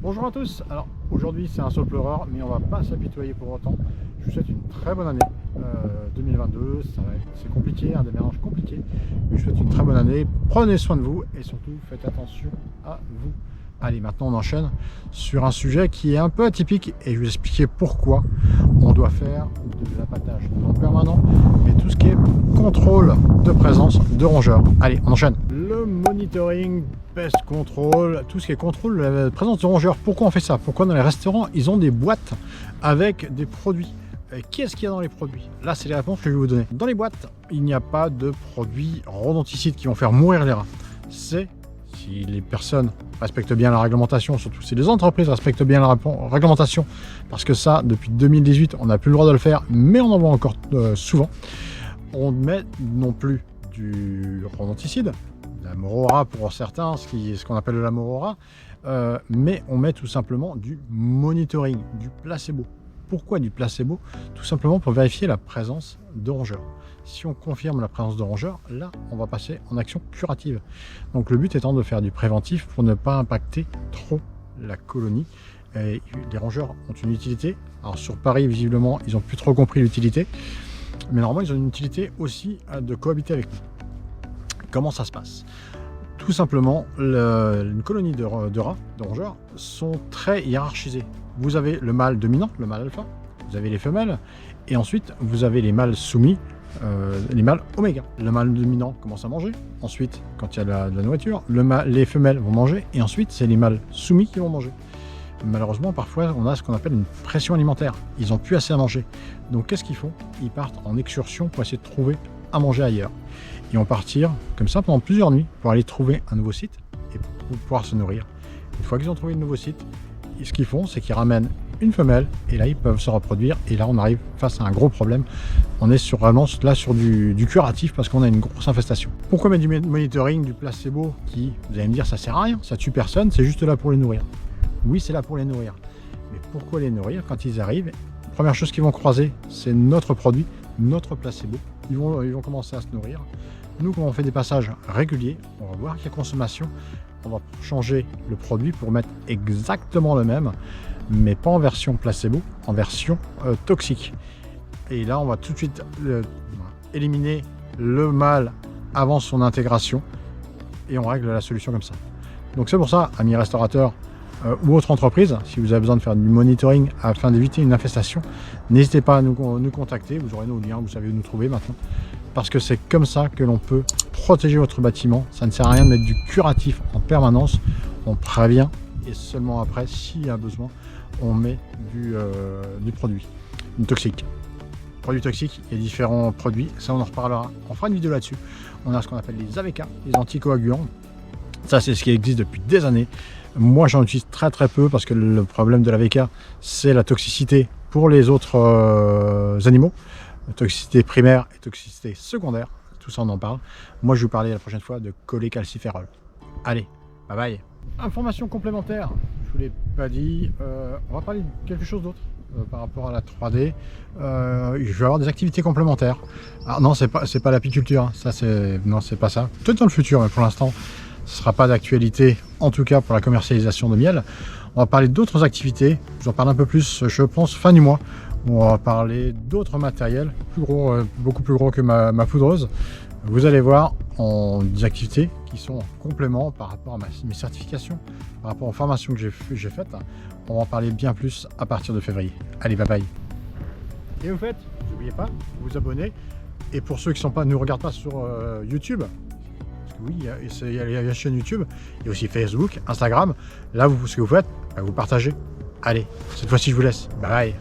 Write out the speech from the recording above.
Bonjour à tous, alors aujourd'hui c'est un seul pleureur mais on va pas s'apitoyer pour autant. Je vous souhaite une très bonne année 2022, c'est compliqué, un démarrage compliqué, mais je vous souhaite une très bonne année, prenez soin de vous et surtout faites attention à vous. Allez, maintenant on enchaîne sur un sujet qui est un peu atypique et je vais vous expliquer pourquoi on doit faire de l'appâtage non permanent, mais tout ce qui est contrôle de présence de rongeurs. Allez, on enchaîne. Le monitoring, pest control, tout ce qui est contrôle de la présence de rongeurs. Pourquoi on fait ça? Pourquoi dans les restaurants ils ont des boîtes avec des produits? Qu'est-ce qu'il y a dans les produits? Là, c'est les réponses que je vais vous donner. Dans les boîtes, il n'y a pas de produits rodenticides qui vont faire mourir les rats. C'est si les personnes respectent bien la réglementation, surtout si les entreprises respectent bien la réglementation, parce que ça, depuis 2018, on n'a plus le droit de le faire, mais on en voit encore souvent. On met non plus du rodenticide, la morora pour certains, ce qu'on appelle la morora, mais on met tout simplement du monitoring, du placebo. Pourquoi du placebo? Tout simplement pour vérifier la présence de rongeurs. Si on confirme la présence de rongeurs, là, on va passer en action curative. Donc le but étant de faire du préventif pour ne pas impacter trop la colonie. Et les rongeurs ont une utilité. Alors sur Paris, visiblement, ils n'ont plus trop compris l'utilité. Mais normalement, ils ont une utilité aussi de cohabiter avec nous. Comment ça se passe? Tout simplement, une colonie de rats, de rongeurs, sont très hiérarchisées. Vous avez le mâle dominant, le mâle alpha, vous avez les femelles, et ensuite vous avez les mâles soumis, les mâles oméga. Le mâle dominant commence à manger, ensuite quand il y a de la nourriture, les femelles vont manger, et ensuite c'est les mâles soumis qui vont manger. Malheureusement, parfois on a ce qu'on appelle une pression alimentaire, ils n'ont plus assez à manger. Donc qu'est-ce qu'ils font? Ils partent en excursion pour essayer de trouver à manger ailleurs. Ils vont partir comme ça pendant plusieurs nuits pour aller trouver un nouveau site et pour pouvoir se nourrir. Une fois qu'ils ont trouvé un nouveau site, ce qu'ils font, c'est qu'ils ramènent une femelle et là ils peuvent se reproduire, et là on arrive face à un gros problème. On est vraiment là sur du curatif parce qu'on a une grosse infestation. Pourquoi mettre du monitoring, du placebo qui, vous allez me dire, ça sert à rien, ça tue personne, c'est juste là pour les nourrir? Oui, c'est là pour les nourrir, mais pourquoi les nourrir? Quand ils arrivent, la première chose qu'ils vont croiser, c'est notre produit, notre placebo. Ils vont commencer à se nourrir. Nous, quand on fait des passages réguliers, on va voir qu'il y a consommation, on va changer le produit pour mettre exactement le même, mais pas en version placebo, en version toxique. Et là, on va tout de suite éliminer le mâle avant son intégration, et on règle la solution comme ça. Donc c'est pour ça, amis restaurateurs ou autre entreprise, si vous avez besoin de faire du monitoring afin d'éviter une infestation, n'hésitez pas à nous contacter, vous aurez nos liens, vous savez où nous trouver maintenant, parce que c'est comme ça que l'on peut protéger votre bâtiment. Ça ne sert à rien de mettre du curatif en permanence, on prévient et seulement après, s'il y a besoin, on met du produit toxique. Produits toxiques, il y a différents produits, ça on en reparlera, on fera une vidéo là-dessus. On a ce qu'on appelle les AVK, les anticoagulants, ça c'est ce qui existe depuis des années. Moi j'en utilise très peu parce que le problème de l'AVK, c'est la toxicité pour les autres animaux, toxicité primaire et toxicité secondaire, tout ça on en parle. Moi je vais vous parler la prochaine fois de cholécalciférol. Allez, bye bye. Information complémentaire, je vous l'ai pas dit, on va parler de quelque chose d'autre par rapport à la 3D. Je vais avoir des activités complémentaires. Alors non, c'est pas l'apiculture, hein. Ça c'est pas ça. Peut-être dans le futur, mais pour l'instant ce ne sera pas d'actualité, en tout cas pour la commercialisation de miel. On va parler d'autres activités, je vous en parle un peu plus, je pense, fin du mois. On va parler d'autres matériels, plus gros, beaucoup plus gros que ma poudreuse. Vous allez voir, des activités qui sont en complément par rapport à mes certifications, par rapport aux formations que j'ai faites. On va en parler bien plus à partir de février. Allez, bye bye. Et au fait, n'oubliez pas, vous abonner. Et pour ceux qui ne nous regardent pas sur YouTube, oui, il y a la chaîne YouTube, il y a aussi Facebook, Instagram. Là, ce que vous faites, vous partagez. Allez, cette fois-ci, je vous laisse. Bye bye.